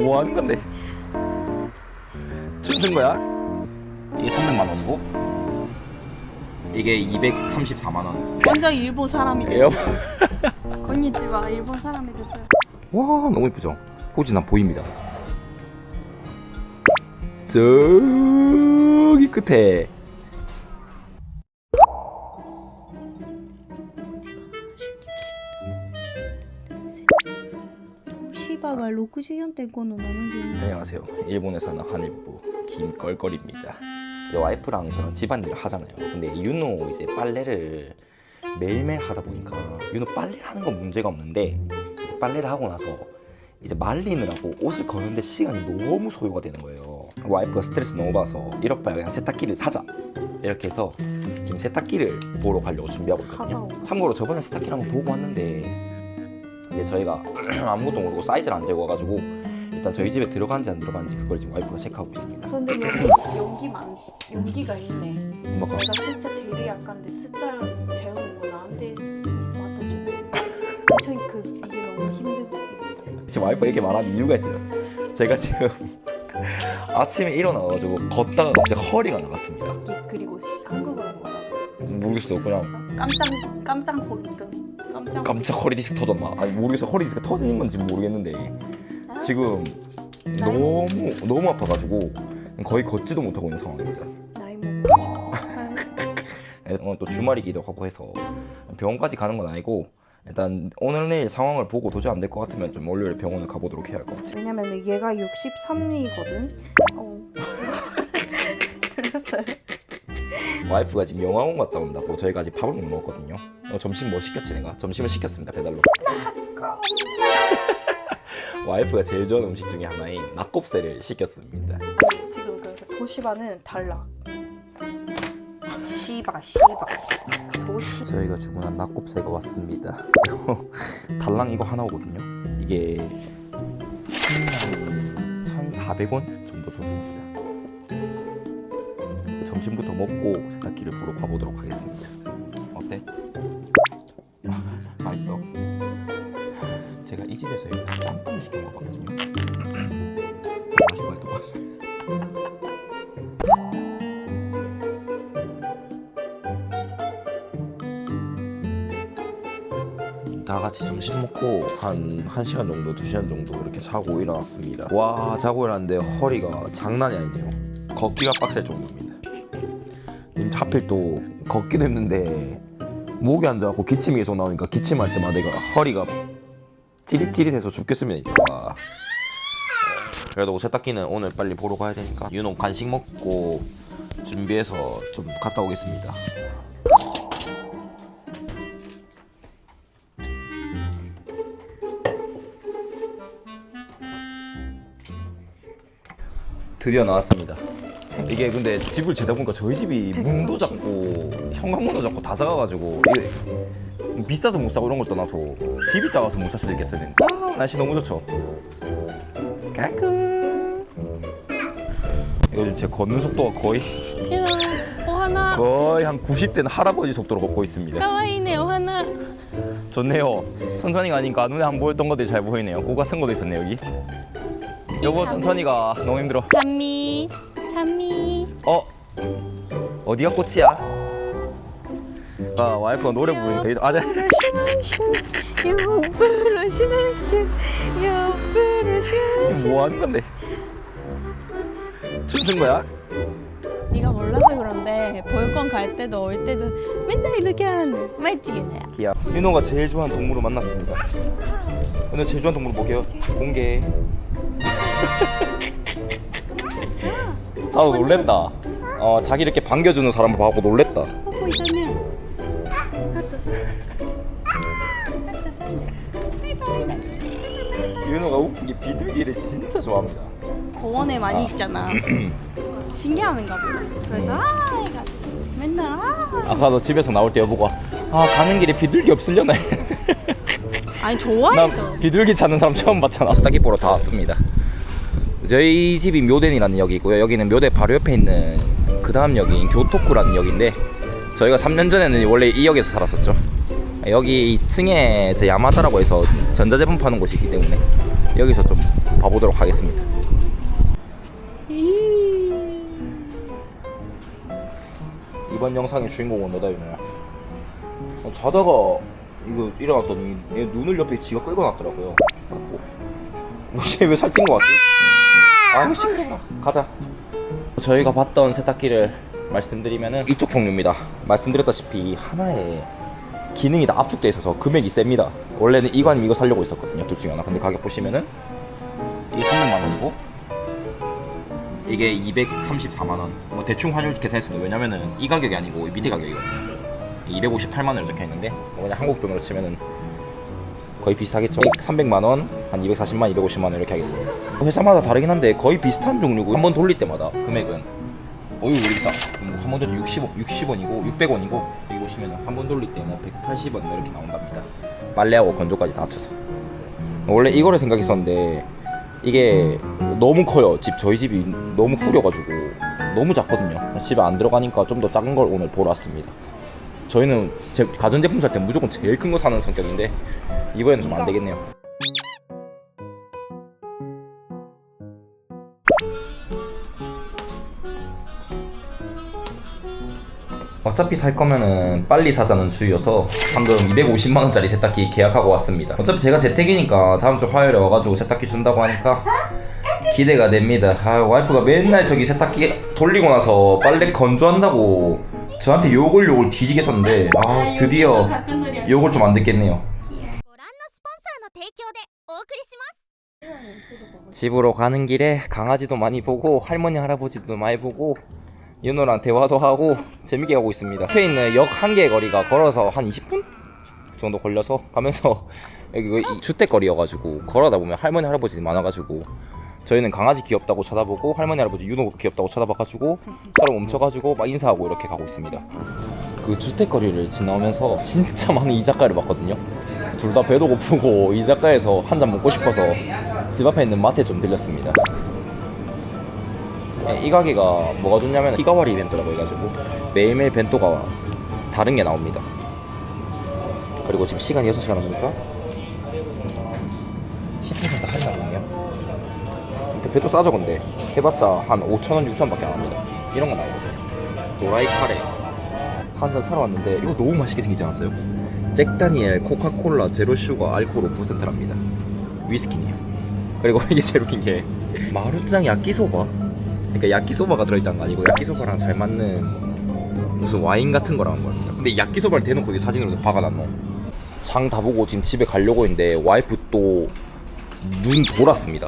뭐 하는 건데? 춤춘 거야? 이게 300만 원이고 이게 234만 원. 완전 일본 사람이 에어. 됐어요. 건니치와 일본 사람이 됐어요. 와 너무 예쁘죠? 포즈나 보입니다. 저기 끝에 시바가 64.5는 어느 중이야? 안녕하세요. 일본에 사는 한일부 김껄껄입니다. 와이프랑 저는 집안일을 하잖아요. 근데 윤호 이제 빨래를 매일매일 하다 보니까 윤호 빨래를 하는 건 문제가 없는데 이제 빨래를 하고 나서 이제 말리느라고 옷을 거는데 시간이 너무 소요가 되는 거예요. 와이프가 스트레스 너무 받아서 이럴 바에 그냥 세탁기를 사자 이렇게 해서 지금 세탁기를 보러 가려고 준비하고 있거든요. 참고로 저번에 세탁기를 한번 보고 왔는데 이제 저희가 아무것도 모르고 사이즈를 안 재고가지고 일단 저희 집에 들어간지 안 들어간지 그걸 지금 와이프가 체크하고 있습니다. 근데 용기가 있네. 엄마가 나 숫자 제일 약한데 숫자 재우는 거 나한테 맡아주네. 이게 너무 힘들고. 지금 와이프가 이렇게 말하는 이유가 있어요. 제가 지금 아침에 일어나가지고 걷다가 갑자기 허리가 나갔습니다. 그리고 한국어로 뭐라고? 모르겠어요. 그냥 깜짝 호르등. 깜짝 허리 디스크 터졌나? 아니 모르겠어요. 허리 디스크 터진 건지 모르겠는데 지금 너무 아파가지고 거의 걷지도 못하고 있는 상황입니다. 나이 먹고. 오늘 또 주말이기도 하고 해서 병원까지 가는 건 아니고 일단 오늘 내일 상황을 보고 도저히 안 될 것 같으면 좀 월요일에 병원을 가보도록 해야 할 것 같아요. 왜냐면 얘가 63이거든. 들렸어요? 와이프가 지금 영화관 갔다 온다고 저희가 아직 밥을 못 먹었거든요. 점심 뭐 시켰지 내가? 점심을 시켰습니다. 배달로. 와이프가 제일 좋아하는 음식 중에 하나인 낙곱새를 시켰습니다. 지금 그래서 도시바는 달라. 시바 도시. 저희가 주문한 낙곱새가 왔습니다. 달랑 이거 하나 오거든요. 이게 1,400원 정도 줬습니다. 점심부터 먹고 세탁기를 보러 가보도록 하겠습니다. 어때? 맛있어? 제가 이 집에서 일단 짬뽕을 시켜 먹었거든요. 맛이 또 맛있어. 다 같이 점심 먹고 한 1시간 정도, 2시간 정도 이렇게 자고 일어났습니다. 와, 자고 일어났는데 허리가 장난이 아니네요. 걷기가 빡셀 정도입니다. 하필 또 걷기도 했는데 목이 안 좋아갖고 기침이 계속 나오니까 기침할 때마다 내가 허리가 찌릿찌릿해서 죽겠습니다. 와. 그래도 세탁기는 오늘 빨리 보러 가야 되니까 윤호 간식 먹고 준비해서 좀 갔다 오겠습니다. 드디어 나왔습니다. 이게 근데 집을 재다 보니까 저희 집이 문도 작고 현관문도 작고 다 작아가지고 이게 비싸서 못 사고 이런 걸 떠나서 집이 작아서 못 살 수도 있겠어요. 날씨 너무 좋죠. 까꿍. 이거 지금 제 걷는 속도가 거의 한 90대는 할아버지 속도로 걷고 있습니다. 가와이네 오하나. 좋네요. 천천히 가니까 눈에 안 보였던 것들이 잘 보이네요. 꽃 같은 것도 있었네 여기. 여보 천천히 가. 너무 힘들어. 잠미. 어디가 꽃이야? 와이프가 노래 부르니까 네. 뭐 하는 건데? 춤춘 거야? 네가 몰라서 그런데 볼건 갈 때도 올 때도 맨날 이렇게 하는 맞지? 기야. 윤호가 제일 좋아하는 동물을 만났습니다. 오늘 제일 좋아하는 동물 뭐게요? 공개. 자도 놀랬다. 자기 이렇게 반겨주는 사람을 보고 놀랬다. 윤호가 웃긴 게 비둘기를 진짜 좋아합니다. 공원에 많이 있잖아. 신기하는가 보다. 그래서 해가지고 맨날 아까 너 집에서 나올 때 여보가 가는 길에 비둘기 없으려나? 아니 좋아해서. 나 비둘기 찾는 사람 처음 봤잖아. 세탁기 보러 다 왔습니다. 저희 집이 묘된이라는 역이고요. 여기는 묘대 바로 옆에 있는 그 다음 역인 교토쿠라는 역인데 저희가 3년 전에는 원래 이 역에서 살았었죠. 여기 2층에 저 야마다라고 해서 전자제품 파는 곳이 있기 때문에 여기서 좀 봐보도록 하겠습니다. 이번 영상의 주인공은 너다 윤호야. 자다가 이거 일어났더니 얘 눈을 옆에 지가 긁어놨더라고요. 쟤왜 살찐 거 같지? 아이고 시끄러워. 가자. 저희가 봤던 세탁기를 말씀드리면은 이쪽 종류입니다. 말씀드렸다시피 하나에 기능이 다 압축돼 있어서 금액이 셉니다. 원래는 이거 아니면 이거 살려고 했었거든요. 둘 중에 하나. 근데 가격 보시면은 이게 300만 원이고 이게 234만 원. 뭐 대충 환율 계산했습니다. 왜냐면은 이 가격이 아니고 밑에 가격이거든요. 258만 원을 적혀 있는데 그냥 한국 돈으로 치면은 거의 비슷하겠죠. 300만 원, 한 240만, 250만 원 이렇게 하겠습니다. 회사마다 다르긴 한데 거의 비슷한 종류고 한번 돌릴 때마다 금액은 어유 우리 비싸. 한 번 돌릴 때 60원이고 600원이고 여기 보시면은 한 번 돌릴 때 뭐 180원 이렇게 나온답니다. 빨래하고 건조까지 다 합쳐서. 원래 이거를 생각했었는데 이게 너무 커요. 저희 집이 너무 후려가지고 너무 작거든요. 집에 안 들어가니까 좀 더 작은 걸 오늘 보러 왔습니다. 저희는 가전제품 살 때 무조건 제일 큰 거 사는 성격인데 이번에는 좀 안 되겠네요. 어차피 살 거면은 빨리 사자는 주의여서 방금 250만 원짜리 세탁기 계약하고 왔습니다. 어차피 제가 재택이니까 다음 주 화요일에 와가지고 세탁기 준다고 하니까 기대가 됩니다. 와이프가 맨날 저기 세탁기 돌리고 나서 빨래 건조한다고 저한테 욕을 뒤지게 썼는데 드디어 욕을 좀 안 듣겠네요. 집으로 가는 길에 강아지도 많이 보고 할머니 할아버지도 많이 보고 윤호랑 대화도 하고 재밌게 가고 있습니다. 앞에 있는 역 한 개의 거리가 걸어서 한 20분 정도 걸려서 가면서 여기 주택거리여가지고 걸어다 보면 할머니 할아버지들이 많아가지고 저희는 강아지 귀엽다고 쳐다보고 할머니 할아버지 윤호 귀엽다고 쳐다봐가지고 서로 멈춰가지고 막 인사하고 이렇게 가고 있습니다. 그 주택거리를 지나오면서 진짜 많은 이자카야를 봤거든요. 둘 다 배도 고프고 이자카야에서 한 잔 먹고 싶어서 집 앞에 있는 마트에 좀 들렸습니다. 이 가게가 뭐가 좋냐면 히가와리 벤토라고 해가지고 매일매일 벤토가 다른 게 나옵니다. 그리고 지금 시간이 6시간 남으니까 10% 할인하거든요. 배도 싸죠. 근데 해봤자 한 5,000원, 6,000원 밖에 안 합니다. 이런 거 나오거든요. 도라이 카레 한 잔 사러 왔는데 이거 너무 맛있게 생기지 않았어요? 잭다니엘 코카콜라 제로 슈거 알코올 5%랍니다. 위스키네요. 그리고 이게 제일 웃긴 게 마루짱 야끼소바, 그러니까 야끼소바가 들어있다는 거 아니고 야끼소바랑 잘 맞는 무슨 와인 같은 거라는 거야. 근데 야끼소바를 대놓고 이게 사진으로 박아놨노. 장 다 보고 지금 집에 가려고 했는데 와이프 또 눈 돌았습니다.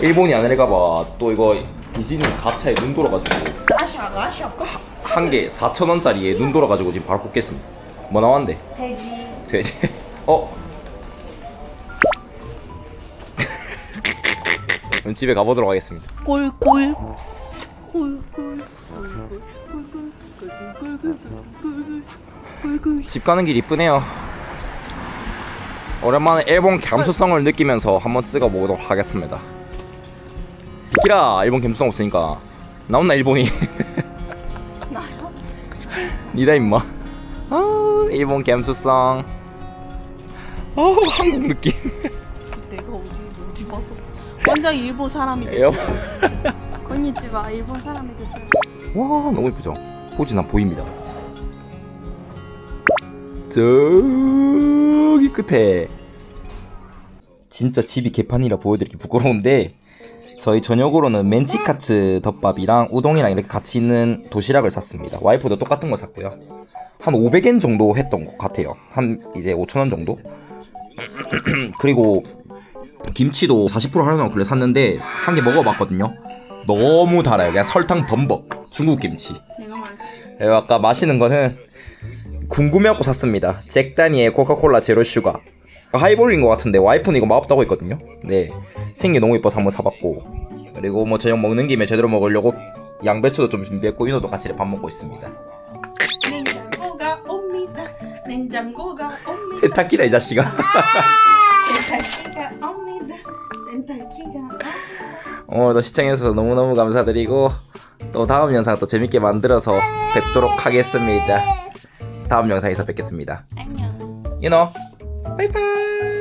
일본이 아니랄까봐 또 이거 디즈니 가차에 눈 돌아가지고 한 개 4,000원짜리에 눈 돌아가지고 지금 바로 뽑겠습니다. 뭐 나왔는데? 돼지. 그럼 집에 가보도록 하겠습니다. 꿀꿀. 집 가는 길 이쁘네요. 오랜만에 일본 감수성을 느끼면서 한번 찍어보도록 하겠습니다. 키라 일본 감수성 없으니까 나온나 일본이. 니다 임마. 일본 감수성. 한국 느낌. 내가 어디 봐서 완전 일본 사람이 됐어. 건니치와 일본 사람이 됐어. 와 너무 예쁘죠? 호진아 보입니다. 저기 끝에 진짜 집이 개판이라 보여드리기 부끄러운데 저희 저녁으로는 멘치카츠 덮밥이랑 우동이랑 이렇게 같이 있는 도시락을 샀습니다. 와이프도 똑같은 거 샀고요. 한 500엔 정도 했던 것 같아요. 한 이제 5,000원 정도. 그리고 김치도 40% 할인하고 그래 샀는데 한 개 먹어봤거든요. 너무 달아요. 그냥 설탕 범벅. 중국 김치. 내가 말했지. 그리고 아까 마시는 거는 궁금해갖고 샀습니다. 잭다니엘 코카콜라 제로 슈가. 하이볼인 것 같은데 와이프는 이거 맛없다고 했거든요. 네, 생긴 게 너무 이뻐서 한번 사봤고, 그리고 뭐 저녁 먹는 김에 제대로 먹으려고 양배추도 좀 준비했고 윤호도 같이 밥 먹고 있습니다. 냉장고가 옵니다. 냉장고가 옵니다. 세탁기다 이 자식아. 세탁기가 옵니다. 세탁기가. 오늘도 시청해주셔서 너무너무 감사드리고 또 다음 영상 또 재밌게 만들어서 뵙도록 하겠습니다. 다음 영상에서 뵙겠습니다. 안녕. 윤호 바이바이.